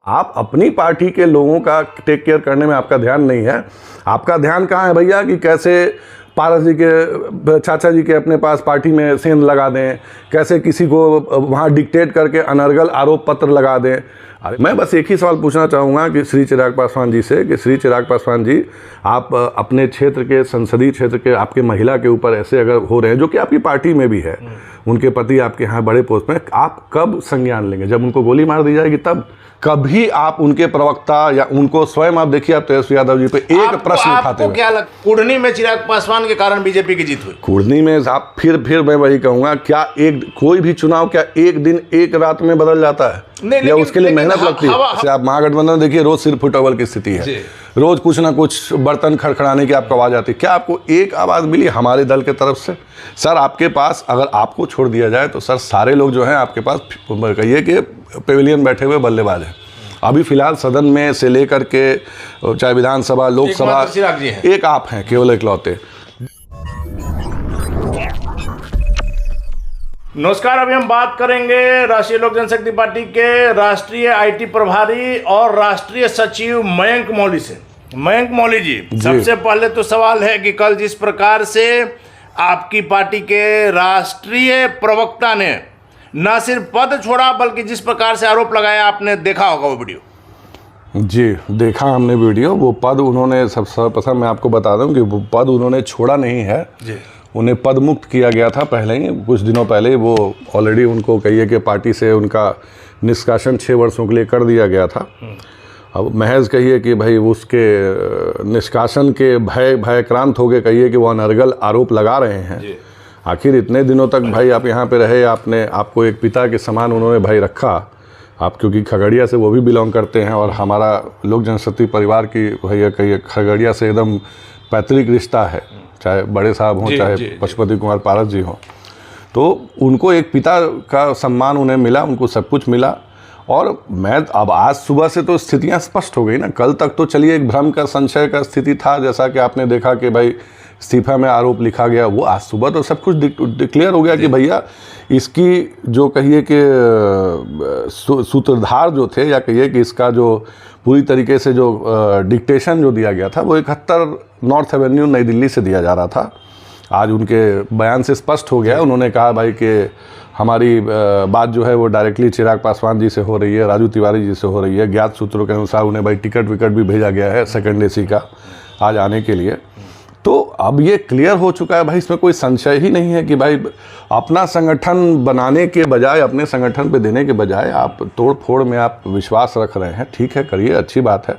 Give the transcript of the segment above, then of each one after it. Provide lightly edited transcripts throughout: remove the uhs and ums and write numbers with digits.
आप अपनी पार्टी के लोगों का टेक केयर करने में आपका ध्यान नहीं है। आपका ध्यान कहाँ है भैया कि कैसे पारस जी के चाचा जी के अपने पास पार्टी में सेंध लगा दें, कैसे किसी को वहाँ डिक्टेट करके अनर्गल आरोप पत्र लगा दें। अरे मैं बस एक ही सवाल पूछना चाहूँगा कि श्री चिराग पासवान जी से कि श्री चिराग पासवान जी, आप अपने क्षेत्र के संसदीय क्षेत्र के आपके महिला के ऊपर ऐसे अगर हो रहे हैं, जो कि आपकी पार्टी में भी है, उनके पति आपके यहाँ बड़े पोस्ट में, आप कब संज्ञान लेंगे? जब उनको गोली मार दी जाएगी तब? कभी आप उनके प्रवक्ता या उनको स्वयं आप देखिए, आप तेजस्वी यादव जी पे एक प्रश्न उठाते हुए, क्या कुढ़नी में चिराग पासवान के कारण बीजेपी की जीत हुई? कुढ़नी में आप फिर मैं वही कहूंगा, क्या कोई भी चुनाव क्या एक दिन एक रात में बदल जाता है? या उसके लिए मेहनत लगती है? जैसे आप महागठबंधन देखिए, रोज सिर फुटबॉल की स्थिति है, रोज कुछ ना कुछ बर्तन खड़खड़ाने की आपको आवाज आती है। क्या आपको एक आवाज मिली हमारे दल के तरफ से? सर आपके पास अगर आपको छोड़ दिया जाए तो सर सारे लोग जो हैं आपके पास कहिए कि पेविलियन बैठे हुए बल्लेबाज हैं। अभी फिलहाल सदन में से लेकर के चाहे विधानसभा, लोकसभा, एक आप हैं केवल इकलौते। नमस्कार, अभी हम बात करेंगे राष्ट्रीय लोक जनशक्ति पार्टी के राष्ट्रीय आईटी प्रभारी और राष्ट्रीय सचिव मयंक मौली से। मयंक मौली जी, सबसे पहले तो सवाल है कि कल जिस प्रकार से आपकी पार्टी के राष्ट्रीय प्रवक्ता ने न सिर्फ पद छोड़ा बल्कि जिस प्रकार से आरोप लगाया, आपने देखा होगा वो वीडियो? जी देखा हमने वीडियो। वो पद उन्होंने सर्वप्रथम मैं आपको बता दूं कि वो पद उन्होंने छोड़ा नहीं है जी। उन्हें पद मुक्त किया गया था पहले ही, कुछ दिनों पहले ही। वो ऑलरेडी उनको कहिए कि पार्टी से उनका निष्कासन 6 वर्षों के लिए कर दिया गया था। अब महज कहिए कि भाई उसके निष्कासन के भयक्रांत हो गए, कहिए कि वो अनर्गल आरोप लगा रहे हैं। आखिर इतने दिनों तक भाई आप यहाँ पे रहे, आपको एक पिता के समान उन्होंने भाई रखा। आप क्योंकि खगड़िया से वो भी बिलोंग करते हैं और हमारा लोक जनशक्ति परिवार की भैया कहिए खगड़िया से एकदम पैतृक रिश्ता है, चाहे बड़े साहब हों चाहे पशुपति कुमार पारस जी हों। तो उनको एक पिता का सम्मान उन्हें मिला, उनको सब कुछ मिला। और मैं अब आज सुबह से तो स्थितियाँ स्पष्ट हो गई ना। कल तक तो चलिए एक भ्रम का संशय का स्थिति था, जैसा कि आपने देखा कि भाई इस्तीफा में आरोप लिखा गया। वो आज सुबह तो सब कुछ डिक्लेयर हो गया कि भैया इसकी जो कहिए कि सूत्रधार जो थे, या कहिए कि इसका जो पूरी तरीके से जो डिक्टेशन जो दिया गया था वो 71 नॉर्थ एवेन्यू नई दिल्ली से दिया जा रहा था। आज उनके बयान से स्पष्ट हो गया। उन्होंने कहा भाई कि हमारी बात जो है वो डायरेक्टली चिराग पासवान जी से हो रही है, राजू तिवारी जी से हो रही है। ज्ञात सूत्रों के अनुसार उन्हें भाई टिकट विकट भी भेजा गया है सेकंड एसी का आज आने के लिए। तो अब ये क्लियर हो चुका है भाई, इसमें कोई संशय ही नहीं है कि भाई अपना संगठन बनाने के बजाय, अपने संगठन पे देने के बजाय आप तोड़ फोड़ में आप विश्वास रख रहे हैं। ठीक है, करिए, अच्छी बात है।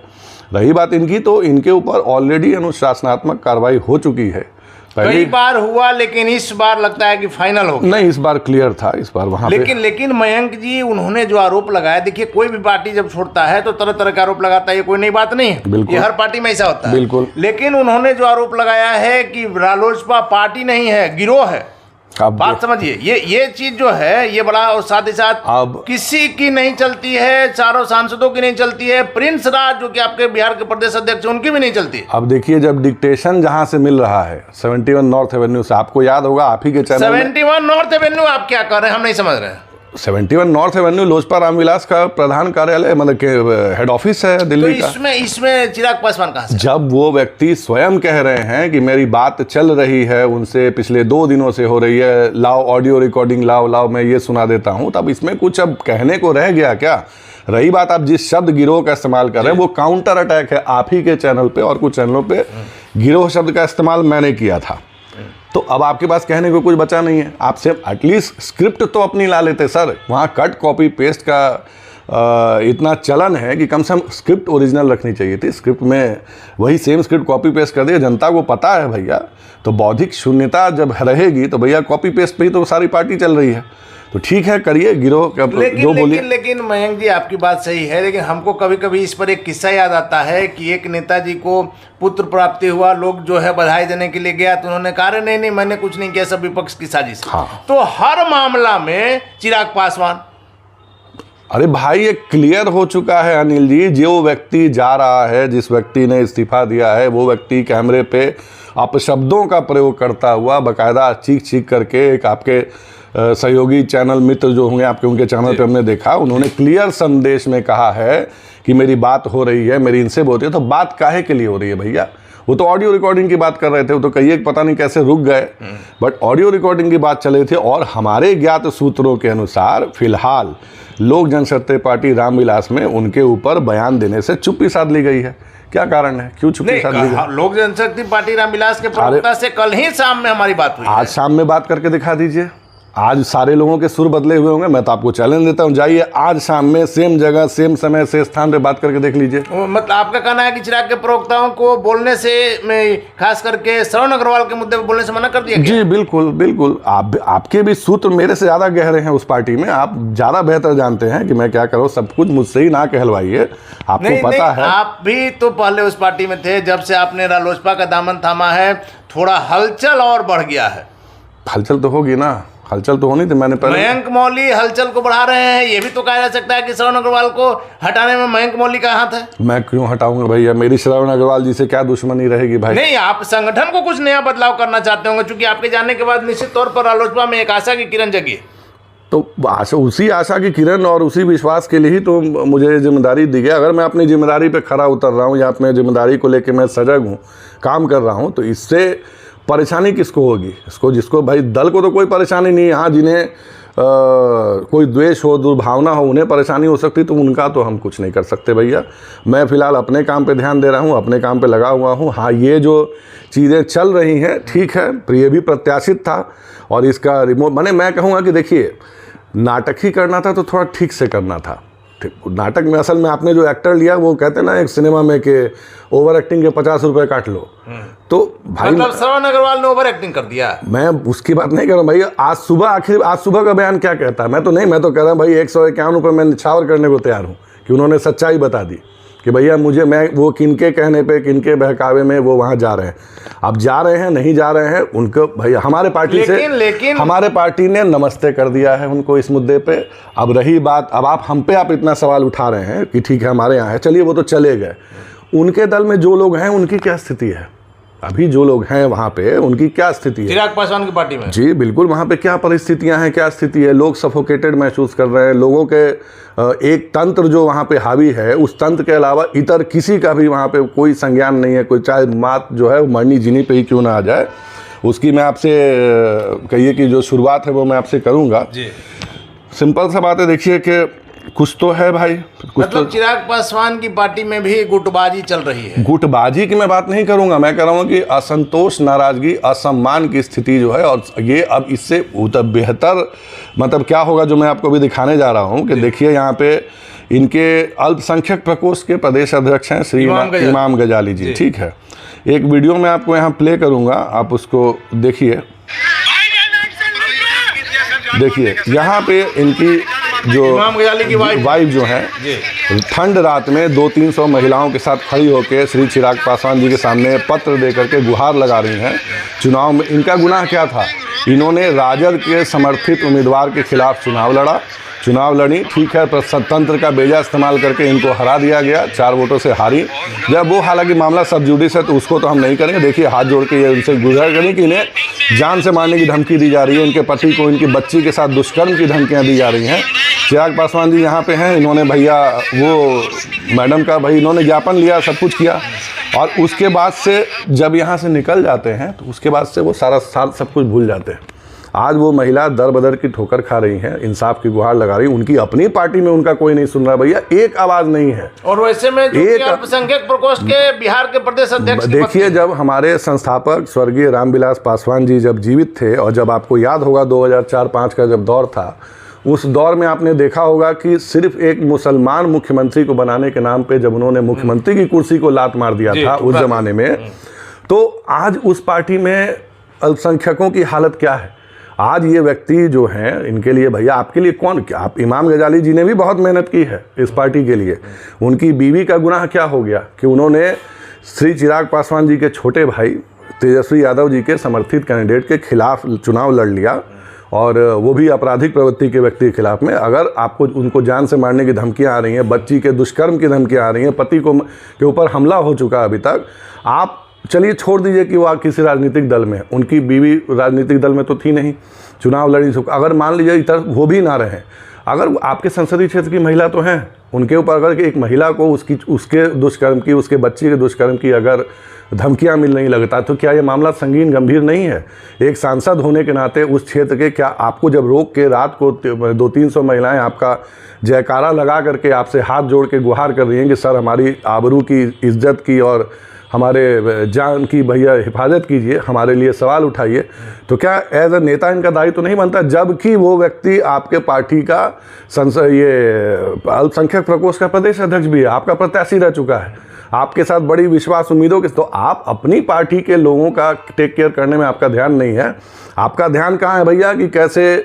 रही बात इनकी, तो इनके ऊपर ऑलरेडी अनुशासनात्मक कार्रवाई हो चुकी है। कई बार हुआ, लेकिन इस बार लगता है कि फाइनल हो गया। नहीं, इस बार क्लियर था, इस बार वहां लेकिन मयंक जी, उन्होंने जो आरोप लगाया, देखिए कोई भी पार्टी जब छोड़ता है तो तरह तरह का आरोप लगाता है, ये कोई नई बात नहीं है, ये हर पार्टी में ऐसा होता है। बिल्कुल। लेकिन उन्होंने जो आरोप लगाया है कि रालोसपा पार्टी नहीं है, गिरोह है। बात समझिए, ये चीज जो है ये बड़ा, और साथ ही साथ अब किसी की नहीं चलती है, चारों सांसदों की नहीं चलती है, प्रिंस राज जो कि आपके बिहार के प्रदेश अध्यक्ष उनकी भी नहीं चलती। अब देखिए, जब डिक्टेशन जहां से मिल रहा है 71 नॉर्थ एवेन्यू से, आपको याद होगा आप ही के चैनल 71 नॉर्थ एवेन्यू, आप क्या कर रहे हैं हम नहीं समझ रहे हैं। 71 नॉर्थ एवेन्यू लोजपा रामविलास का प्रधान कार्यालय, मतलब के हेड ऑफिस है दिल्ली का। इसमें चिराग पासवान कहां से? जब वो व्यक्ति स्वयं कह रहे हैं कि मेरी बात चल रही है उनसे, पिछले 2 दिनों से हो रही है, लाओ ऑडियो रिकॉर्डिंग लाओ मैं ये सुना देता हूं, तब इसमें कुछ अब कहने को रह गया क्या? रही बात आप जिस शब्द गिरोह का इस्तेमाल कर रहे हैं, वो काउंटर अटैक है। आप ही के चैनल पे और कुछ चैनलों पे गिरोह शब्द का इस्तेमाल मैंने किया था। तो अब आपके पास कहने को कुछ बचा नहीं है। आप सिर्फ एटलीस्ट स्क्रिप्ट तो अपनी ला लेते सर। वहाँ कट कॉपी पेस्ट का इतना चलन है कि कम से कम स्क्रिप्ट ओरिजिनल रखनी चाहिए थी। स्क्रिप्ट में वही सेम स्क्रिप्ट कॉपी पेस्ट कर दिया, जनता को पता है भैया। तो बौद्धिक शून्यता जब रहेगी तो भैया कॉपी पेस्ट पे ही तो सारी पार्टी चल रही है। तो ठीक है, करिए गिरोह का जो बोलिए। लेकिन मयंक जी, आपकी बात सही है, लेकिन हमको कभी कभी इस पर एक किस्सा याद आता है कि एक नेताजी को पुत्र प्राप्ति हुआ, लोग जो है बधाई देने के लिए गया तो उन्होंने कहा नहीं मैंने कुछ नहीं किया, सब विपक्ष की साजिश। हाँ। तो हर मामला में चिराग पासवान, अरे भाई ये क्लियर हो चुका है अनिल जी। जो व्यक्ति जा रहा है, जिस व्यक्ति ने इस्तीफा दिया है, वो व्यक्ति कैमरे पे अपशब्दों का प्रयोग करता हुआ, बाकायदा चीख करके एक आपके सहयोगी चैनल मित्र जो होंगे आपके, उनके चैनल पे हमने देखा, उन्होंने क्लियर संदेश में कहा है कि मेरी बात हो रही है, मेरी इनसे होती है, तो बात काहे के लिए हो रही है भैया? वो तो ऑडियो रिकॉर्डिंग की बात कर रहे थे, वो तो कहिए पता नहीं कैसे रुक गए, बट ऑडियो रिकॉर्डिंग की बात चल रही थी। और हमारे ज्ञात सूत्रों के अनुसार फिलहाल लोक जनशक्ति पार्टी रामविलास में उनके ऊपर बयान देने से चुप्पी साध ली गई है। क्या कारण है, क्यों चुप्पी साध ली गई? लोक जनशक्ति पार्टी रामविलास के प्रवक्ता से कल ही शाम में हमारी बात हुई। आज शाम में बात करके दिखा दीजिए। आज सारे लोगों के सुर बदले हुए होंगे, मैं तो आपको चैलेंज देता हूं, जाइए आज शाम में सेम जगह सेम समय से स्थान पे बात करके देख लीजिए। मतलब आपका कहना है कि चिराग के प्रवक्ताओं को बोलने से, खास करके श्रवण अग्रवाल के मुद्दे पर बोलने से मना कर दिया गया? जी बिल्कुल बिल्कुल, आपके भी सूत्र मेरे से ज़्यादा गहरे हैं उस पार्टी में, आप ज़्यादा बेहतर जानते हैं कि मैं क्या करूँ। सब कुछ मुझसे ही ना कहलवाइए, आपको पता है। आप भी तो पहले उस पार्टी में थे, जब से आपने रालोसपा का दामन थामा है थोड़ा हलचल और बढ़ गया है। हलचल तो होगी ना, हलचल तो होनी थी। मैंने पहले मयंक मौली हलचल को बढ़ा रहे हैं, ये भी तो कहा जा सकता है कि श्रवण अग्रवाल को हटाने में मयंक मौली का हाथ है। मैं क्यों हटाऊंगा भैया, मेरी श्रवण अग्रवाल जी से क्या दुश्मनी रहेगी भाई? नहीं, आप संगठन को कुछ नया बदलाव करना चाहते होंगे, क्योंकि आपके जाने के बाद निश्चित तौर पर रालोसपा में एक आशा की किरण जगी। तो आशा, उसी आशा की किरण और उसी विश्वास के लिए ही तो मुझे जिम्मेदारी दी गई। अगर मैं अपनी जिम्मेदारी पे खरा उतर रहा हूँ या अपने जिम्मेदारी को लेकर मैं सजग हूँ, काम कर रहा हूँ, तो इससे परेशानी किसको होगी? इसको, जिसको भाई दल को तो कोई परेशानी नहीं है, हाँ जिन्हें कोई द्वेष हो, दुर्भावना हो, उन्हें परेशानी हो सकती, तो उनका तो हम कुछ नहीं कर सकते भैया। मैं फिलहाल अपने काम पे ध्यान दे रहा हूँ, अपने काम पे लगा हुआ हूँ। हाँ, ये जो चीज़ें चल रही हैं ठीक है, ये भी प्रत्याशित था, और इसका रिमोट मैं कहूँगा कि देखिए, नाटक ही करना था तो थोड़ा ठीक से करना था। नाटक में असल में आपने जो एक्टर लिया, वो कहते हैं ना एक सिनेमा में कि ओवर एक्टिंग के 50 रुपए काट लो, तो भाई मतलब श्रवण अग्रवाल ने ओवर एक्टिंग कर दिया। मैं उसकी बात नहीं कर रहा हूँ भाई। आज सुबह का बयान क्या कहता है? मैं तो कह रहा हूँ भाई 151 रुपये मैं निछावर करने को तैयार हूँ कि उन्होंने सच्चाई बता दी कि भैया मैं वो किनके कहने पे, किनके बहकावे में वो वहाँ जा रहे हैं। अब जा रहे हैं, नहीं जा रहे हैं, उनको भैया हमारे पार्टी लेकिन हमारे पार्टी ने नमस्ते कर दिया है उनको इस मुद्दे पे। अब रही बात, अब आप इतना सवाल उठा रहे हैं कि ठीक है हमारे यहाँ है, चलिए वो तो चले गए। उनके दल में जो लोग हैं उनकी क्या स्थिति है? अभी जो लोग हैं वहाँ पे उनकी क्या स्थिति है? चिराग पासवान की पार्टी में जी बिल्कुल, वहाँ पे क्या परिस्थितियाँ हैं, क्या स्थिति है? लोग सफोकेटेड महसूस कर रहे हैं। लोगों के एक तंत्र जो वहाँ पे हावी है, उस तंत्र के अलावा इतर किसी का भी वहाँ पे कोई संज्ञान नहीं है। कोई चाहे मात जो है मरनी जीनी पे ही क्यों ना आ जाए, उसकी मैं आपसे कहिए कि जो शुरुआत है वो मैं आपसे करूँगा। सिंपल सा बात है, देखिए कि कुछ तो है भाई, कुछ मतलब तो। चिराग पासवान की पार्टी में भी गुटबाजी चल रही है। गुटबाजी की मैं बात नहीं करूंगा, मैं कह रहा हूं कि असंतोष, नाराजगी, असम्मान की स्थिति जो है, और ये अब इससे बेहतर मतलब क्या होगा जो मैं आपको अभी दिखाने जा रहा हूं कि देखिए यहाँ पे इनके अल्पसंख्यक प्रकोष्ठ के प्रदेश अध्यक्ष हैं श्री इमाम गजाली जी, ठीक है। एक वीडियो मैं आपको यहाँ प्ले करूंगा, आप उसको देखिए। यहाँ पे इनकी जो इमाम गजाली की वाइफ जो है, ठंड रात में 200-300 महिलाओं के साथ खड़ी होकर श्री चिराग पासवान जी के सामने पत्र दे करके गुहार लगा रही हैं। चुनाव में इनका गुनाह क्या था? इन्होंने राजद के समर्थित उम्मीदवार के खिलाफ चुनाव लड़ी, ठीक है, पर तंत्र का बेजा इस्तेमाल करके इनको हरा दिया गया, 4 वोटों से हारी। जब वो हालांकि मामला सब जुडिस है तो उसको तो हम नहीं करेंगे। देखिए हाथ जोड़ के ये उनसे गुजारिश करें कि इन्हें जान से मारने की धमकी दी जा रही है, उनके पति को इनकी बच्ची के साथ दुष्कर्म की धमकियाँ दी जा रही हैं। चिराग पासवान जी यहाँ पे हैं, इन्होंने भैया वो मैडम का भाई इन्होंने ज्ञापन लिया, सब कुछ किया, और उसके बाद से जब यहाँ से निकल जाते हैं तो उसके बाद से वो सारा साल सब कुछ भूल जाते हैं। आज वो महिला दर बदर की ठोकर खा रही हैं, इंसाफ की गुहार लगा रही हैं। उनकी अपनी पार्टी में उनका कोई नहीं सुन रहा भैया, एक आवाज़ नहीं है। और वैसे में अल्पसंख्यक प्रकोष्ठ के बिहार के प्रदेश अध्यक्ष, देखिए जब हमारे संस्थापक स्वर्गीय रामविलास पासवान जी जब जीवित थे, और जब आपको याद होगा 2004-05 का जब दौर था, उस दौर में आपने देखा होगा कि सिर्फ एक मुसलमान मुख्यमंत्री को बनाने के नाम पे जब उन्होंने मुख्यमंत्री की कुर्सी को लात मार दिया था उस जमाने में, तो आज उस पार्टी में अल्पसंख्यकों की हालत क्या है? आज ये व्यक्ति जो हैं, इनके लिए भैया आपके लिए कौन, क्या आप इमाम गजाली जी ने भी बहुत मेहनत की है इस पार्टी के लिए। उनकी बीवी का गुनाह क्या हो गया कि उन्होंने श्री चिराग पासवान जी के छोटे भाई तेजस्वी यादव जी के समर्थित कैंडिडेट के खिलाफ चुनाव लड़ लिया, और वो भी आपराधिक प्रवृत्ति के व्यक्ति के खिलाफ में। अगर आपको उनको जान से मारने की धमकियां आ रही हैं, बच्ची के दुष्कर्म की धमकियां आ रही हैं, पति को के ऊपर हमला हो चुका अभी तक, आप चलिए छोड़ दीजिए कि वो किसी राजनीतिक दल में, उनकी बीवी राजनीतिक दल में तो थी नहीं, चुनाव लड़ी सकती। अगर मान लीजिए इधर वो भी ना रहें, अगर आपके संसदीय क्षेत्र की महिला तो हैं, उनके ऊपर अगर एक महिला को उसके दुष्कर्म की, उसके बच्चे के दुष्कर्म की अगर धमकियां मिल नहीं लगता, तो क्या ये मामला संगीन गंभीर नहीं है? एक सांसद होने के नाते उस क्षेत्र के, क्या आपको जब रोक के रात को 200-300 महिलाएं आपका जयकारा लगा करके आपसे हाथ जोड़ के गुहार कर रही हैं कि सर हमारी आबरू की, इज्जत की और हमारे जान की भैया हिफाजत कीजिए, हमारे लिए सवाल उठाइए, तो क्या एज अ नेता इनका दायित्व तो नहीं बनता? जबकि वो व्यक्ति आपके पार्टी का अल्पसंख्यक प्रकोष्ठ का प्रदेश अध्यक्ष भी है, आपका प्रत्याशी रह चुका है, आपके साथ बड़ी विश्वास उम्मीदों के, तो आप अपनी पार्टी के लोगों का टेक केयर करने में आपका ध्यान नहीं है। आपका ध्यान कहाँ है भैया कि कैसे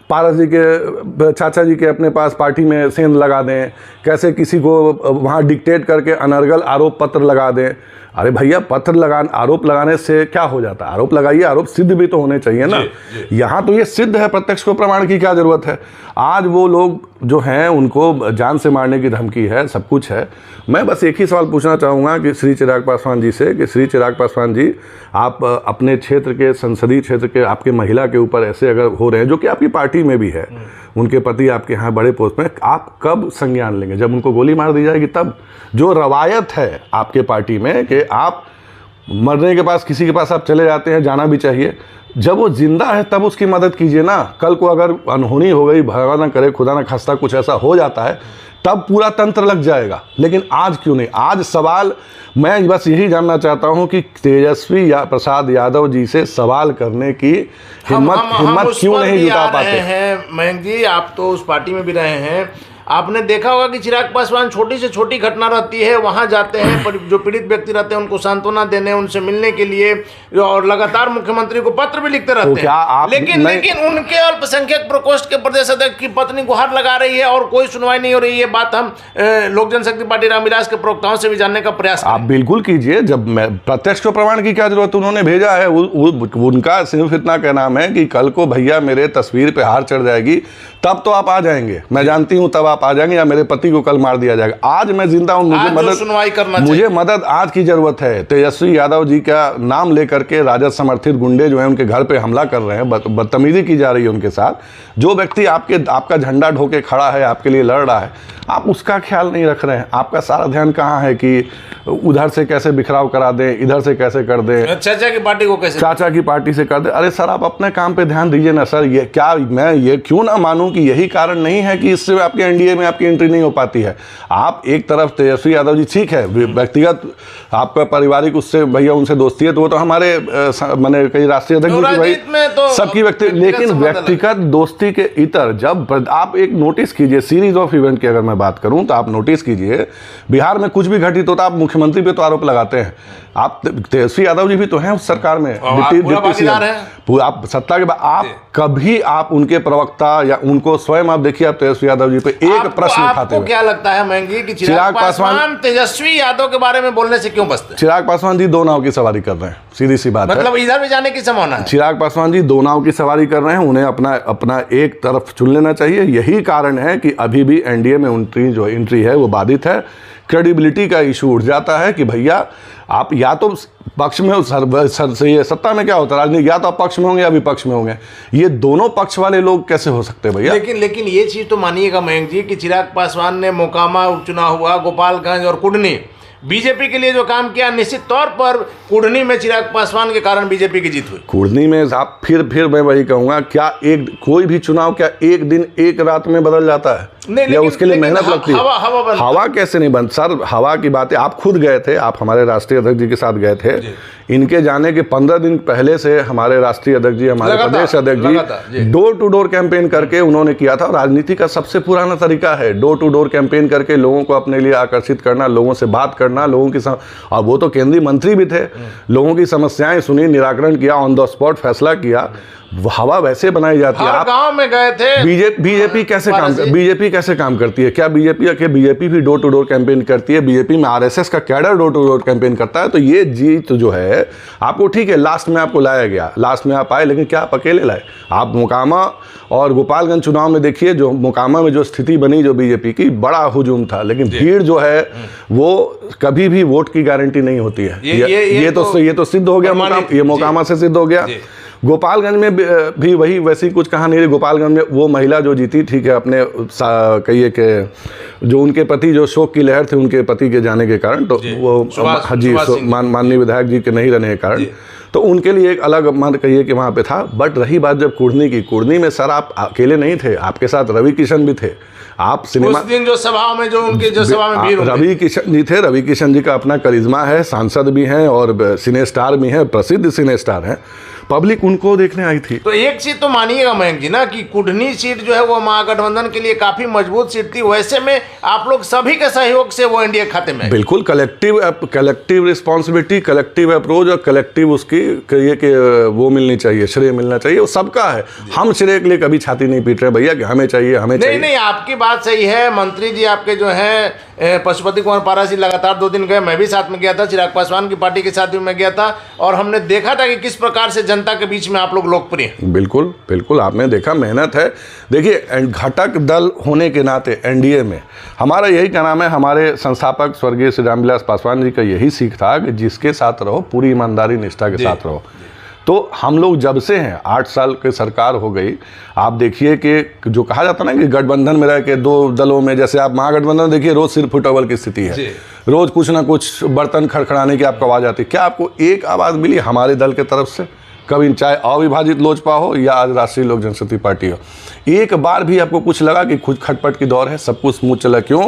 पारस जी के, चाचा जी के अपने पास पार्टी में सेंध लगा दें, कैसे किसी को वहाँ डिक्टेट करके अनर्गल आरोप पत्र लगा दें। अरे भैया आरोप लगाने से क्या हो जाता है? आरोप लगाइए, आरोप सिद्ध भी तो होने चाहिए ना। यहाँ तो ये सिद्ध है, प्रत्यक्ष को प्रमाण की क्या जरूरत है? आज वो लोग जो हैं उनको जान से मारने की धमकी है, सब कुछ है। मैं बस एक ही सवाल पूछना चाहूँगा कि श्री चिराग पासवान जी से, कि श्री चिराग पासवान जी, आप अपने क्षेत्र के, संसदीय क्षेत्र के आपके महिला के ऊपर ऐसे अगर हो रहे हैं, जो कि आपकी पार्टी में भी है, उनके पति आपके यहाँ बड़े पोस्ट में, आप कब संज्ञान लेंगे? जब उनको गोली मार दी जाएगी तब? जो रवायत है आपके पार्टी में कि आप मरने के पास किसी के पास आप चले जाते हैं, जाना भी चाहिए, जब वो जिंदा है तब उसकी मदद कीजिए ना। कल को अगर अनहोनी हो गई, भगवान ना करे, खुदा ना खास्ता कुछ ऐसा हो जाता है, तब पूरा तंत्र लग जाएगा। लेकिन आज क्यों नहीं? आज सवाल मैं बस यही जानना चाहता हूं कि तेजस्वी प्रसाद यादव जी से सवाल करने की हिम्मत क्यों नहीं जुटा पाते हैं? मयंक जी, आप तो उस पार्टी में भी रहे हैं, आपने देखा होगा कि चिराग पासवान छोटी से छोटी घटना रहती है वहां जाते हैं, जो पीड़ित व्यक्ति रहते हैं उनको सांत्वना देने, उनसे मिलने के लिए, और लगातार मुख्यमंत्री को पत्र भी लिखते रहते हैं। लेकिन उनके अल्पसंख्यक प्रकोष्ठ के प्रदेश अध्यक्ष की पत्नी गुहार लगा रही है और कोई सुनवाई नहीं हो रही है। बात हम लोक जनशक्ति पार्टी रामविलास के प्रवक्ताओं से भी जानने का प्रयास आप बिल्कुल कीजिए। जब मैं प्रत्यक्ष को प्रमाण की क्या जरूरत, उन्होंने भेजा है, उनका सिर्फ इतना कहना है कि कल को भैया मेरे तस्वीर पे हार चढ़ जाएगी तब तो आप आ जाएंगे, मैं जानती हूं तब आप आ जाएंगे, या मेरे पति को कल मार दिया जाएगा। आज मैं जिंदा हूं, मुझे मदद आज की जरूरत है। तेजस्वी यादव जी का नाम लेकर के राजद समर्थित गुंडे जो हैं उनके घर पे हमला कर रहे हैं, बदतमीजी की जा रही है उनके साथ। जो व्यक्ति आपका झंडा ढोके खड़ा है, आपके लिए लड़ रहा है, आप उसका ख्याल नहीं रख रहे हैं। आपका सारा ध्यान कहाँ है कि उधर से कैसे बिखराव करा दें, इधर से कैसे कर दें, चाचा की पार्टी को कैसे, चाचा की पार्टी से कर दें। अरे सर, आप अपने काम पे ध्यान दीजिए ना सर। ये क्या, मैं ये क्यों ना मानूं कि यही कारण नहीं है कि इससे आपके एनडीए में आपकी एंट्री नहीं हो पाती है। आप एक तरफ तेजस्वी यादव जी, ठीक है व्यक्तिगत आपका पारिवारिक उससे भैया उनसे दोस्ती है, तो वो तो हमारे मैंने कई राष्ट्रीय अध्यक्ष भाई तो सबकी लेकिन व्यक्तिगत दोस्ती के इतर जब आप एक नोटिस कीजिए, सीरीज ऑफ इवेंट की अगर मैं बात करूं तो आप नोटिस कीजिए, बिहार में कुछ भी घटित होता आप मुख्यमंत्री पे तो आरोप लगाते हैं। आप तेजस्वी यादव जी भी तो हैं उस सरकार में, डिप्टी सीएम, आप सत्ता के बाद आप कभी आप उनके प्रवक्ता या उनको स्वयं आप देखिए, आप तेजस्वी यादव जी पे एक प्रश्न उठाते हैं। क्या लगता है मयंक जी कि चिराग पासवान तेजस्वी यादव के बारे में बोलने से क्यों बचते? चिराग पासवान जी दो नाव की सवारी कर रहे हैं, सीधी सी बात है। मतलब इधर भी जाने की संभावना है। चिराग पासवान जी दो नाव की सवारी कर रहे हैं, उन्हें अपना एक तरफ चुन लेना चाहिए। यही कारण है कि अभी भी एनडीए में एंट्री है वो बाधित है। क्रेडिबिलिटी का इशू उठ जाता है कि भैया आप या तो पक्ष में ये सत्ता में क्या होता है राजनीति, या तो आप पक्ष में होंगे या विपक्ष में होंगे। ये दोनों पक्ष वाले लोग कैसे हो सकते हैं भैया? लेकिन ये चीज तो मानिएगा मयंक जी कि चिराग पासवान ने मोकामा उपचुनाव हुआ, गोपालगंज और कुढ़नी, बीजेपी के लिए जो काम किया, निश्चित तौर पर कुढ़नी में चिराग पासवान के कारण बीजेपी की जीत हुई। कुढ़नी में आप फिर मैं वही कहूंगा, क्या कोई भी चुनाव क्या एक दिन एक रात में बदल जाता है? नहीं, या उसके लिए मेहनत लगती है? हवा कैसे नहीं बन सर, हवा की बातें आप खुद गए थे, आप हमारे राष्ट्रीय अध्यक्ष जी के साथ गए थे। इनके जाने के 15 दिन पहले से हमारे राष्ट्रीय अध्यक्ष जी, हमारे प्रदेश अध्यक्ष जी डोर टू डोर कैंपेन करके उन्होंने किया था। राजनीति का सबसे पुराना तरीका है डोर टू डोर कैंपेन करके लोगों को अपने लिए आकर्षित करना, लोगों से बात करना, लोगों की और वो तो केंद्रीय मंत्री भी थे, लोगों की समस्याएं सुनी, निराकरण किया, ऑन द स्पॉट फैसला किया। हवा वैसे बनाई जाती है। आप गांव में गए थे। बीजेपी कैसे काम करती है? क्या बीजेपी भी डोर टू डोर कैंपेन करती है? बीजेपी में आरएसएस का cadre door to door campaign करता है। तो ये जीत जो है आपको, ठीक है लास्ट में आपको लाया गया, लास्ट में आप आए, लेकिन क्या आप अकेले लाए? आप मोकामा और गोपालगंज चुनाव में देखिए, जो मोकामा में जो स्थिति बनी जो बीजेपी की, बड़ा हुजूम था, लेकिन भीड़ जो है वो कभी भी वोट की गारंटी नहीं होती है। ये तो सिद्ध हो गया, ये मोकामा से सिद्ध हो गया। गोपालगंज में भी वही वैसी कुछ कहानी रही। गोपालगंज में वो महिला जो जीती, ठीक है, अपने कहिए कि जो उनके पति, जो शोक की लहर थी उनके पति के जाने के कारण, तो वो माननीय विधायक जी के नहीं रहने के कारण, तो उनके लिए एक अलग मान कहिए कि वहाँ पे था। बट रही बात जब कुढ़नी की, कुढ़नी में सर आप अकेले नहीं थे, आपके साथ रवि किशन भी थे। आप सिनेमा उस दिन जो सभा में जो उनके जो सभा में भीड़, रवि किशन जी थे। रवि किशन जी का अपना करिश्मा है, सांसद भी हैं और सिने स्टार भी हैं, प्रसिद्ध सिने स्टार हैं। पब्लिक उनको देखने आई थी। तो एक सीट तो मानिएगा मयंक जी ना कि कुढ़नी सीट जो है वो महागठबंधन के लिए काफी मजबूत सीट थी। वैसे में आप लोग सभी के सहयोग से वो एनडीए खाते में, बिल्कुल कलेक्टिव रिस्पॉन्सिबिलिटी, कलेक्टिव अप्रोच और कलेक्टिव उसकी कहिए कि वो मिलनी चाहिए, श्रेय मिलना चाहिए, वो सबका है। हम श्रेय के लिए कभी छाती नहीं पीट रहे भैया कि हमें चाहिए, हमें चाहिए। नहीं, आपकी बात सही है। मंत्री जी आपके जो है पशुपति कुमार पारा जी लगातार 2 दिन गए, मैं भी साथ में गया था, चिराग पासवान की पार्टी के साथ भी मैं गया था, और हमने देखा था कि किस प्रकार से जनता के बीच में आप लोग लोकप्रिय। बिल्कुल बिल्कुल, आपने देखा, मेहनत है। देखिए, घटक दल होने के नाते एनडीए में हमारा यही क्या नाम है, हमारे संस्थापक स्वर्गीय श्री रामविलास पासवान जी का यही सीख था कि जिसके साथ रहो पूरी ईमानदारी निष्ठा के साथ रहो। तो हम लोग जब से हैं, 8 साल की सरकार हो गई, आप देखिए कि जो कहा जाता ना कि गठबंधन में रह के 2 दलों में, जैसे आप महागठबंधन देखिए, रोज सिर फुटबॉल की स्थिति है, रोज कुछ ना कुछ बर्तन खड़खड़ाने की आपको आवाज़ आती है। क्या आपको एक आवाज़ मिली हमारे दल के तरफ से? कभी, चाहे अविभाजित लोजपा हो या आज राष्ट्रीय लोक जनशक्ति पार्टी हो, एक बार भी आपको कुछ लगा कि खुद खटपट की दौर है, सब कुछ स्मूथ चला? क्यों?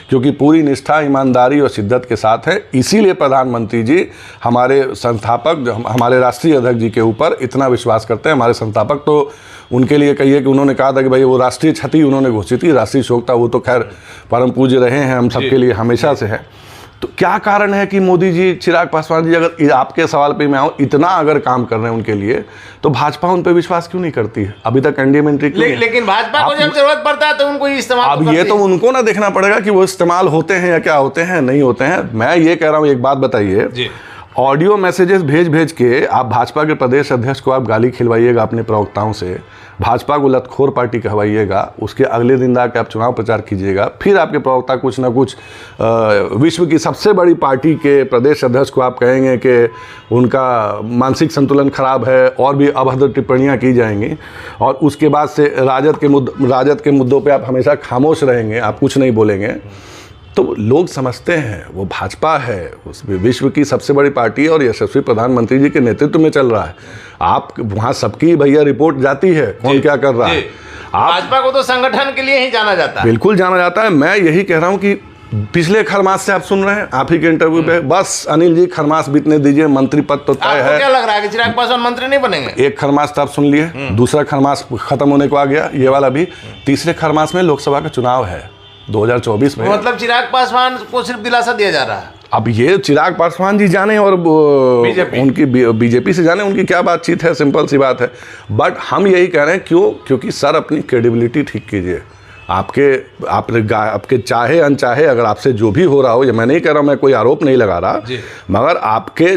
क्योंकि पूरी निष्ठा, ईमानदारी और शिद्दत के साथ है। इसीलिए प्रधानमंत्री जी हमारे संस्थापक, हमारे राष्ट्रीय अध्यक्ष जी के ऊपर इतना विश्वास करते हैं। हमारे संस्थापक तो उनके लिए कहिए कि उन्होंने कहा था कि भाई वो राष्ट्रीय क्षति उन्होंने घोषित की, राष्ट्रीय शोक था, वो तो खैर परम पूज्य रहे हैं, हम सबके लिए हमेशा से है। तो क्या कारण है कि मोदी जी, चिराग पासवान जी, अगर आपके सवाल पे मैं आऊँ, इतना अगर काम कर रहे हैं उनके लिए, तो भाजपा उन पे विश्वास क्यों नहीं करती है? अभी तक एनडीए में एंट्री क्यों? लेकिन भाजपा को जब जरूरत पड़ता है तो उनको इस्तेमाल, अब ये तो उनको ना देखना पड़ेगा कि वो इस्तेमाल होते हैं या क्या होते हैं, नहीं होते हैं। मैं ये कह रहा हूँ, एक बात बताइए, ऑडियो मैसेजेस भेज के आप भाजपा के प्रदेश अध्यक्ष को आप गाली खिलवाइएगा अपने प्रवक्ताओं से, भाजपा को लतखोर पार्टी कहवाइएगा, उसके अगले दिन जाकर आप चुनाव प्रचार कीजिएगा, फिर आपके प्रवक्ता कुछ ना कुछ विश्व की सबसे बड़ी पार्टी के प्रदेश अध्यक्ष को आप कहेंगे कि उनका मानसिक संतुलन खराब है, और भी अभद्र टिप्पणियां की जाएंगी, और उसके बाद से राजद के मुद्दों पे आप हमेशा खामोश रहेंगे, आप कुछ नहीं बोलेंगे। तो लोग समझते हैं वो भाजपा है, उस विश्व की सबसे बड़ी पार्टी और यशस्वी प्रधानमंत्री जी के नेतृत्व में चल रहा है। आप वहाँ सबकी भैया रिपोर्ट जाती है, कौन क्या कर रहा है। भाजपा को तो संगठन के लिए ही जाना जाता है। बिल्कुल जाना जाता है। मैं यही कह रहा हूँ कि पिछले खरमास से आप सुन रहे हैं, आप ही के इंटरव्यू पे, बस अनिल जी खरमास बीतने दीजिए, मंत्री पद तो तय है। क्या लग रहा है कि चिराग पासवान मंत्री नहीं बनेंगे? एक खरमास तो आप सुन लिए, दूसरा खरमास खत्म होने को आ गया, ये वाला भी। तीसरे खरमास में लोकसभा का चुनाव है 2024 में। मतलब चिराग पासवान को सिर्फ दिलासा दिया जा रहा है। अब ये चिराग पासवान जी जाने और उनकी बीजेपी से जाने, उनकी क्या बातचीत है, सिंपल सी बात है। बट हम यही कह रहे हैं, क्यों? क्योंकि सर अपनी क्रेडिबिलिटी ठीक कीजिए। आपके चाहे अनचाहे, अगर आपसे जो भी हो रहा हो, ये मैं नहीं कह रहा हूँ, मैं कोई आरोप नहीं लगा रहा, मगर आपके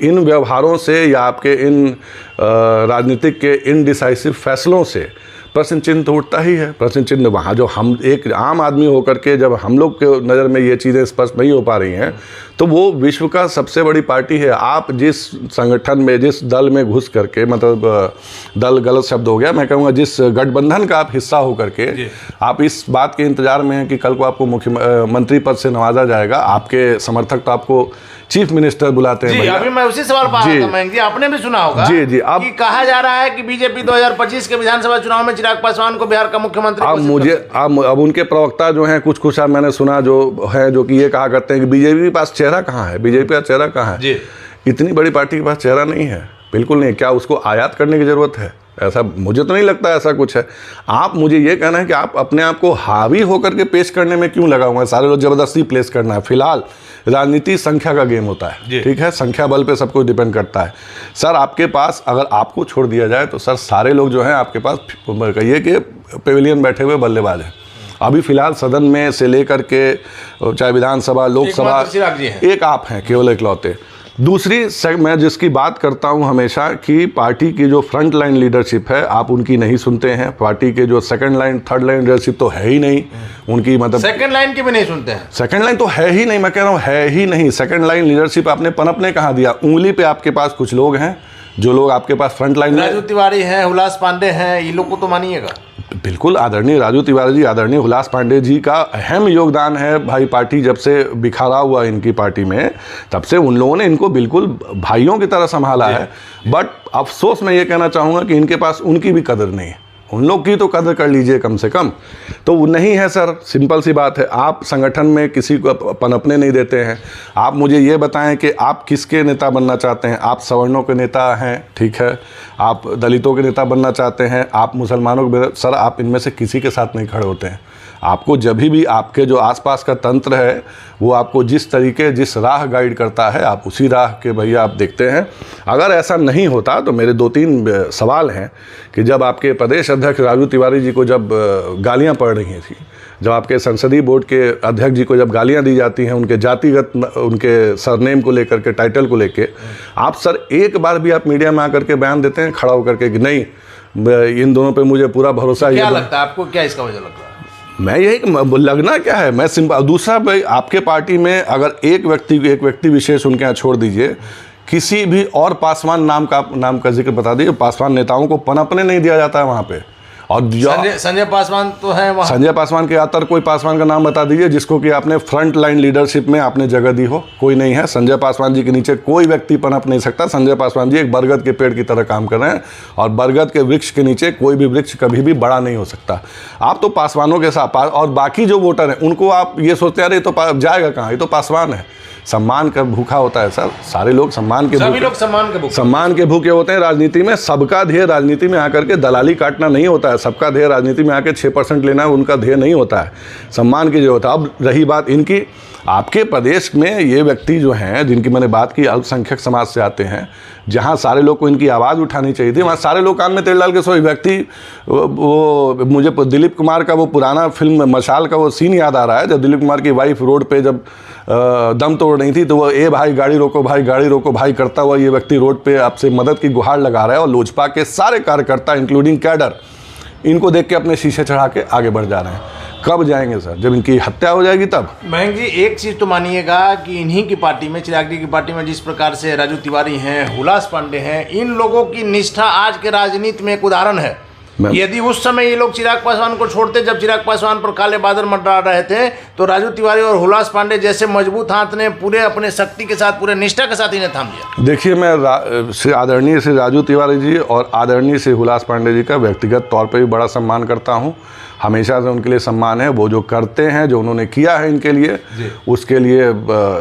इन व्यवहारों से या आपके इन राजनीतिक के इनडिसाइसिव फैसलों से प्रश्न चिन्ह तो उठता ही है। प्रश्न चिन्ह वहाँ जो हम एक आम आदमी होकर के, जब हम लोग के नज़र में ये चीज़ें स्पष्ट नहीं हो पा रही हैं, तो वो विश्व का सबसे बड़ी पार्टी है। आप जिस संगठन में, जिस दल में घुस करके, मतलब दल गलत शब्द हो गया, मैं कहूँगा जिस गठबंधन का आप हिस्सा हो करके आप इस बात के इंतजार में हैं कि कल को आपको मुख्यमंत्री पद से नवाजा जाएगा। आपके समर्थक तो आपको चीफ मिनिस्टर बुलाते हैं। अभी मैं उसी सवाल पर आ रहा था मयंक जी, आपने भी सुना होगा अब कहा जा रहा है कि बीजेपी 2025 के विधानसभा चुनाव में चिराग पासवान को बिहार का मुख्यमंत्री। अब उनके प्रवक्ता जो हैं कुछ मैंने सुना जो है, जो कि ये कहा करते हैं कि बीजेपी के पास चेहरा कहाँ है, बीजेपी का चेहरा कहाँ है। इतनी बड़ी पार्टी के पास चेहरा नहीं है, बिल्कुल नहीं। क्या उसको आयात करने की जरूरत है? ऐसा मुझे तो नहीं लगता ऐसा कुछ है। आप मुझे ये कहना है कि आप अपने आप को हावी होकर के पेश करने में क्यों लगा हुआ है? सारे लोग जबरदस्ती प्लेस करना है। फिलहाल राजनीति संख्या का गेम होता है, ठीक है, संख्या बल पे सब कुछ डिपेंड करता है। सर आपके पास अगर आपको छोड़ दिया जाए तो सर सारे लोग जो हैं आपके पास कहिए कि पेविलियन बैठे हुए बल्लेबाज हैं। अभी फिलहाल सदन में से लेकर के चाहे विधानसभा, लोकसभा, एक आप हैं केवल इकलौते। दूसरी मैं जिसकी बात करता हूं हमेशा कि पार्टी की जो फ्रंट लाइन लीडरशिप है आप उनकी नहीं सुनते हैं। पार्टी के जो second line third line leadership तो है ही नहीं उनकी, मतलब सेकंड लाइन की भी नहीं सुनते हैं। सेकंड लाइन तो है ही नहीं, मैं कह रहा हूं है ही नहीं। सेकंड लाइन लीडरशिप आपने पनपने कहाँ दिया? उंगली पे आपके पास कुछ लोग हैं जो लोग आपके पास फ्रंट लाइन में, राजू तिवारी हैं, हुलास पांडे हैं, ये लोग को तो मानिएगा। बिल्कुल आदरणीय राजू तिवारी जी, आदरणीय हुलास पांडे जी का अहम योगदान है भाई। पार्टी जब से बिखरा हुआ इनकी पार्टी में, तब से उन लोगों ने इनको बिल्कुल भाइयों की तरह संभाला है। बट अफसोस मैं ये कहना चाहूँगा कि इनके पास उनकी भी कदर नहीं है। उन लोग की तो कदर कर लीजिए कम से कम, तो वो नहीं है सर। सिंपल सी बात है, आप संगठन में किसी को पनपने नहीं देते हैं। आप मुझे ये बताएं कि आप किसके नेता बनना चाहते हैं? आप सवर्णों के नेता हैं, ठीक है, आप दलितों के नेता बनना चाहते हैं, आप मुसलमानों के, सर आप इनमें से किसी के साथ नहीं खड़े होते हैं। आपको जब भी आपके जो आसपास का तंत्र है वो आपको जिस तरीके जिस राह गाइड करता है, आप उसी राह के भैया आप देखते हैं। अगर ऐसा नहीं होता तो मेरे 2-3 सवाल हैं कि जब आपके प्रदेश अध्यक्ष राजू तिवारी जी को जब गालियां पड़ रही थी, जब आपके संसदीय बोर्ड के अध्यक्ष जी को जब गालियां दी जाती हैं उनके जातिगत, उनके सरनेम को लेकर के, टाइटल को लेके, आप सर एक बार भी आप मीडिया में आकर के बयान देते हैं खड़ा होकर के कि नहीं इन दोनों पे मुझे पूरा भरोसा है? क्या लगता है आपको, क्या इसका वजह लगता है? मैं यही लगना क्या है, मैं सिंपल। दूसरा भाई, आपके पार्टी में अगर एक व्यक्ति विशेष उनके यहाँ छोड़ दीजिए, किसी भी और पासवान नाम का जिक्र बता दीजिए, पासवान नेताओं को पनपने नहीं दिया जाता है वहाँ पे। और संजय पासवान तो है वहाँ। संजय पासवान के आतर कोई पासवान का नाम बता दीजिए जिसको कि आपने फ्रंट लाइन लीडरशिप में आपने जगह दी हो। कोई नहीं है। संजय पासवान जी के नीचे कोई व्यक्ति पनप नहीं सकता। संजय पासवान जी एक बरगद के पेड़ की तरह काम कर रहे हैं और बरगद के वृक्ष के नीचे कोई भी वृक्ष कभी भी बड़ा नहीं हो सकता। आप तो पासवानों के साथ, और बाकी जो वोटर हैं उनको आप ये सोचते हैं अरे तो जाएगा कहाँ, ये तो पासवान है। सम्मान का भूखा होता है सर, सारे लोग सम्मान के सम्मान के भूखे होते हैं। राजनीति में सबका ध्येय राजनीति में आकर के दलाली काटना नहीं होता है। सबका ध्येय राजनीति में आकर 6% लेना है, उनका ध्येय नहीं होता है। सम्मान की जो होता है। अब रही बात इनकी, आपके प्रदेश में ये व्यक्ति जो हैं जिनकी मैंने बात की, अल्पसंख्यक समाज से आते हैं, जहाँ सारे लोग को इनकी आवाज़ उठानी चाहिए थी, वहाँ सारे लोग कान में तेल डाल के सोए। व्यक्ति वो मुझे दिलीप कुमार का वो पुराना फिल्म मशाल का वो सीन याद आ रहा है, जब दिलीप कुमार की वाइफ रोड पे जब दम तोड़ रही थी तो वो ए भाई गाड़ी रोको भाई, गाड़ी रोको भाई करता हुआ ये व्यक्ति रोड पे आपसे मदद की गुहार लगा रहा है। और लोजपा के सारे कार्यकर्ता इंक्लूडिंग कैडर इनको देख के अपने शीशे चढ़ा के आगे बढ़ जा रहे हैं। कब जाएंगे सर? जब इनकी हत्या हो जाएगी तब। मयंक जी, एक चीज़ तो मानिएगा कि इन्हीं की पार्टी में, चिराग जी की पार्टी में जिस प्रकार से राजू तिवारी हैं, हुलास पांडे हैं, इन लोगों की निष्ठा आज के राजनीति में एक उदाहरण है। यदि उस समय ये लोग चिराग पासवान को छोड़ते, जब चिराग पासवान पर काले बादल मंडरा रहे थे, तो राजू तिवारी और हुलास पांडे जैसे मजबूत हाथ ने पूरे अपने शक्ति के साथ, पूरे निष्ठा के साथ इन्हें थाम लिया। देखिए, मैं आदरणीय श्री राजू तिवारी जी और आदरणीय श्री हुलास पांडे जी का व्यक्तिगत तौर पर भी बड़ा सम्मान करता हूँ। हमेशा से उनके लिए सम्मान है। वो जो करते हैं, जो उन्होंने किया है इनके लिए, उसके लिए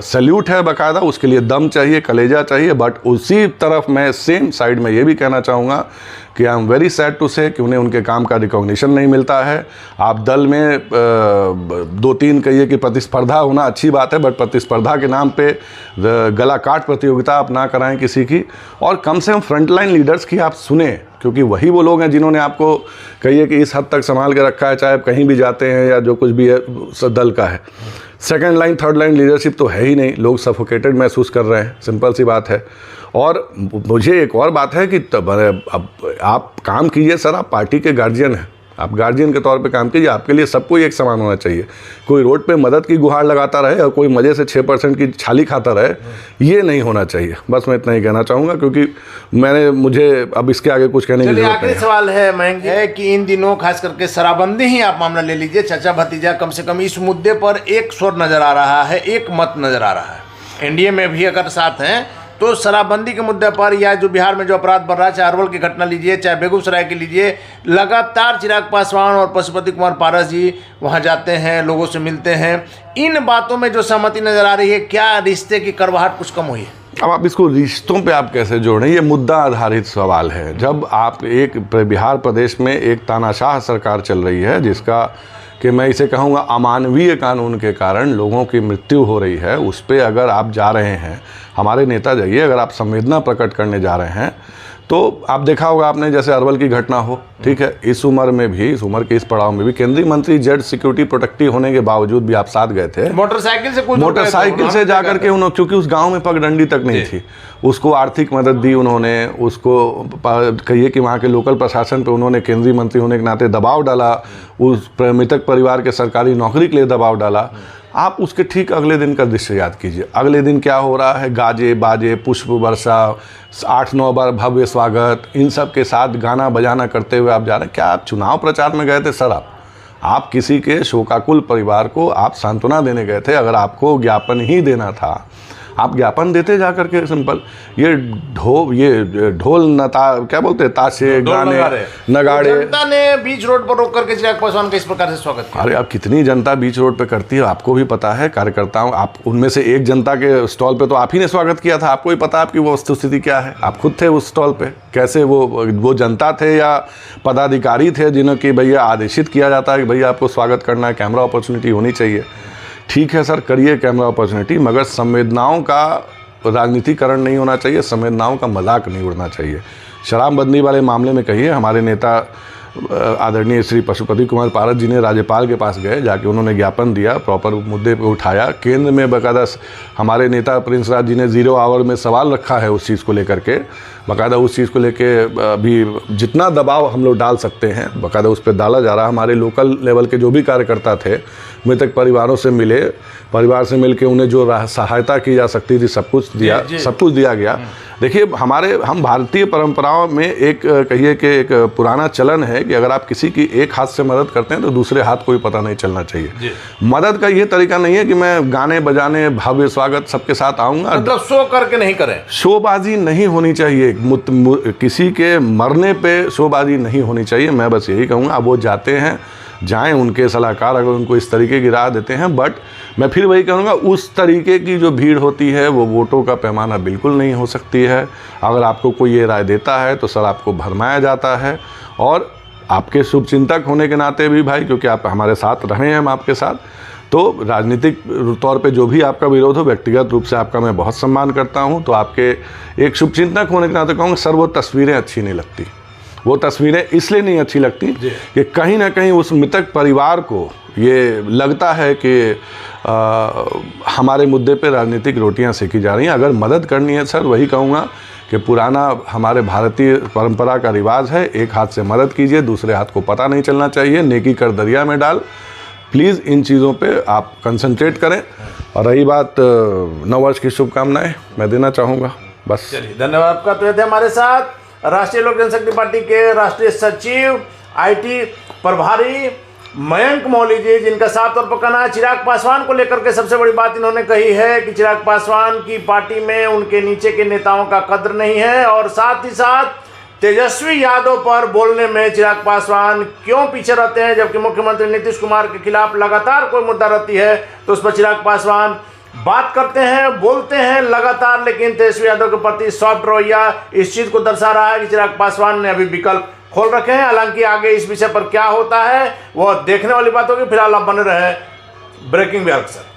सैल्यूट है बाकायदा। उसके लिए दम चाहिए, कलेजा चाहिए। बट उसी तरफ मैं सेम साइड में ये भी कहना चाहूँगा कि I am very sad to say कि उन्हें उनके काम का रिकॉग्निशन नहीं मिलता है। आप दल में 2-3 कहिए कि प्रतिस्पर्धा होना अच्छी बात है, बट प्रतिस्पर्धा के नाम पे गला काट प्रतियोगिता आप ना कराएं किसी की। और कम से कम फ्रंटलाइन लीडर्स की आप सुने, क्योंकि वही वो लोग हैं जिन्होंने आपको कहिए कि इस हद तक संभाल के रखा है, चाहे आप कहीं भी जाते हैं या जो कुछ भी है दल का है। Second line third line leadership तो है ही नहीं। लोग सफोकेटेड महसूस कर रहे हैं, सिंपल सी बात है। और मुझे एक और बात है कि अब आप काम कीजिए सर, आप पार्टी के गार्जियन हैं, आप गार्जियन के तौर पे काम कीजिए। आपके लिए सबको एक समान होना चाहिए। कोई रोड पे मदद की गुहार लगाता रहे और कोई मज़े से 6% की छाली खाता रहे, ये नहीं होना चाहिए। बस मैं इतना ही कहना चाहूँगा, क्योंकि मुझे अब इसके आगे कुछ कहने की जरूरत नहीं। आखिरी सवाल है मयंक है कि इन दिनों खास करके शराबबंदी ही आप मामला ले लीजिए, चाचा भतीजा, कम से कम इस मुद्दे पर एक स्वर नज़र आ रहा है, एक मत नज़र आ रहा है। एनडीए में भी अगर साथ हैं तो शराबबंदी के मुद्दे पर, या जो बिहार में जो अपराध बढ़ रहा है, चाहे अरवल की घटना लीजिए, चाहे बेगूसराय की लीजिए, लगातार चिराग पासवान और पशुपति कुमार पारस जी वहां जाते हैं, लोगों से मिलते हैं। इन बातों में जो सहमति नजर आ रही है, क्या रिश्ते की कड़वाहट कुछ कम हुई है? अब आप इसको रिश्तों पे आप कैसे जोड़ें? ये मुद्दा आधारित सवाल है। जब आप एक बिहार प्रदेश में एक तानाशाह सरकार चल रही है, जिसका कि मैं इसे कहूँगा अमानवीय कानून के कारण लोगों की मृत्यु हो रही है, उस पर अगर आप जा रहे हैं, हमारे नेता जाइए, अगर आप संवेदना प्रकट करने जा रहे हैं, तो आप देखा होगा आपने, जैसे अरवल की घटना हो, ठीक है, इस उम्र में भी, इस उम्र के इस पड़ाव में भी केंद्रीय मंत्री जेड सिक्योरिटी प्रोटेक्टिव होने के बावजूद भी आप साथ गए थे, मोटरसाइकिल से जाकर के उन्होंने, क्योंकि उस गांव में पगडंडी तक नहीं थी, उसको आर्थिक मदद दी उन्होंने, उसको कहिए कि वहाँ के लोकल प्रशासन पे उन्होंने केंद्रीय मंत्री होने के नाते दबाव डाला, उस मृतक परिवार के सरकारी नौकरी के लिए दबाव डाला। आप उसके ठीक अगले दिन का दृश्य याद कीजिए, अगले दिन क्या हो रहा है, गाजे बाजे, पुष्प वर्षा, 8-9 बार भव्य स्वागत, इन सब के साथ गाना बजाना करते हुए आप जा रहे हैं। क्या आप चुनाव प्रचार में गए थे सर? आप किसी के शोकाकुल परिवार को आप सांत्वना देने गए थे। अगर आपको ज्ञापन ही देना था, आप ज्ञापन देते जा करके सिंपल। ये ढोल नता क्या बोलते हैं, ताशे गाने नगाड़े, जनता ने बीच रोड पर रोक करके चिराग पासवान का इस प्रकार से स्वागत किया। अरे अब कितनी जनता बीच रोड पे करती है, आपको भी पता है, कार्यकर्ताओं, आप उनमें से एक जनता के स्टॉल पे तो आप ही ने स्वागत किया था, आपको ही पता है आपकी वो वस्तुस्थिति क्या है, आप खुद थे उस स्टॉल पे। कैसे वो जनता थे या पदाधिकारी थे जिन्हें कि भैया आदेशित किया जाता है कि भैया आपको स्वागत करना है, कैमरा अपॉर्चुनिटी होनी चाहिए। ठीक है सर, करिए कैमरा अपॉर्चुनिटी, मगर संवेदनाओं का राजनीतिकरण नहीं होना चाहिए, संवेदनाओं का मजाक नहीं उड़ना चाहिए। शराबबंदी वाले मामले में कहिए, हमारे नेता आदरणीय श्री पशुपति कुमार पारस जी ने राज्यपाल के पास गए, जाके उन्होंने ज्ञापन दिया, प्रॉपर मुद्दे पे उठाया। केंद्र में बाकायदा हमारे नेता प्रिंस राज जी ने 0 आवर में सवाल रखा है उस चीज़ को लेकर के, बाकायदा उस चीज़ को लेके अभी जितना दबाव हम लोग डाल सकते हैं बाकायदा उस पर डाला जा रहा है। हमारे लोकल लेवल के जो भी कार्यकर्ता थे, मृतक परिवारों से मिले, परिवार से मिलके उन्हें जो सहायता की जा सकती थी सब कुछ दिया गया। देखिए हम भारतीय परंपराओं में एक कहिए कि एक पुराना चलन है कि अगर आप किसी की एक हाथ से मदद करते हैं तो दूसरे हाथ को भी पता नहीं चलना चाहिए। मदद का ये तरीका नहीं है कि मैं गाने बजाने भव्य स्वागत सबके साथ आऊँगा, मतलब शो करके नहीं करें, शोबाजी नहीं होनी चाहिए, किसी के मरने पे शोबाजी नहीं होनी चाहिए। मैं बस यही कहूँगा, वो जाते हैं, जाएं, उनके सलाहकार अगर उनको इस तरीके की राह देते हैं, बट मैं फिर वही कहूँगा, उस तरीके की जो भीड़ होती है वो वोटों का पैमाना बिल्कुल नहीं हो सकती है। अगर आपको कोई ये राय देता है तो सर आपको भरमाया जाता है, और आपके शुभचिंतक होने के नाते भी भाई, क्योंकि आप हमारे साथ रहे हैं, हम आपके साथ, तो राजनीतिक तौर पे जो भी आपका विरोध हो, व्यक्तिगत रूप से आपका मैं बहुत सम्मान करता हूँ। तो आपके एक शुभचिंतक होने के नाते कहूँगा सर, वो तस्वीरें अच्छी नहीं लगती। वो तस्वीरें इसलिए नहीं अच्छी लगती कि कहीं ना कहीं उस मृतक परिवार को ये लगता है कि हमारे मुद्दे पे राजनीतिक रोटियां सेकी जा रही हैं। अगर मदद करनी है सर, वही कहूँगा कि पुराना हमारे भारतीय परंपरा का रिवाज है, एक हाथ से मदद कीजिए, दूसरे हाथ को पता नहीं चलना चाहिए, नेकी कर दरिया में डाल। प्लीज़ इन चीज़ों पे आप कंसंट्रेट करें। और रही बात नववर्ष की शुभकामनाएं मैं देना चाहूँगा, बस। चलिए, धन्यवाद आपका। तो थे हमारे साथ राष्ट्रीय लोक जनशक्ति पार्टी के राष्ट्रीय सचिव, IT प्रभारी मयंक मौली जी, जिनका साफ तौर पर कहना है चिराग पासवान को लेकर के सबसे बड़ी बात इन्होंने कही है कि चिराग पासवान की पार्टी में उनके नीचे के नेताओं का कद्र नहीं है, और साथ ही साथ तेजस्वी यादव पर बोलने में चिराग पासवान क्यों पीछे रहते हैं, जबकि मुख्यमंत्री नीतीश कुमार के खिलाफ लगातार कोई मुद्दा रहती है तो उस पर चिराग पासवान बात करते हैं, बोलते हैं लगातार, लेकिन तेजस्वी यादव के प्रति सॉफ्ट रवैया इस चीज को दर्शा रहा है कि चिराग पासवान ने अभी विकल्प खोल रखे हैं। हालांकि आगे इस विषय पर क्या होता है वो देखने वाली बात होगी। फिलहाल आप बने रहे ब्रेकिंग बिहार के साथ।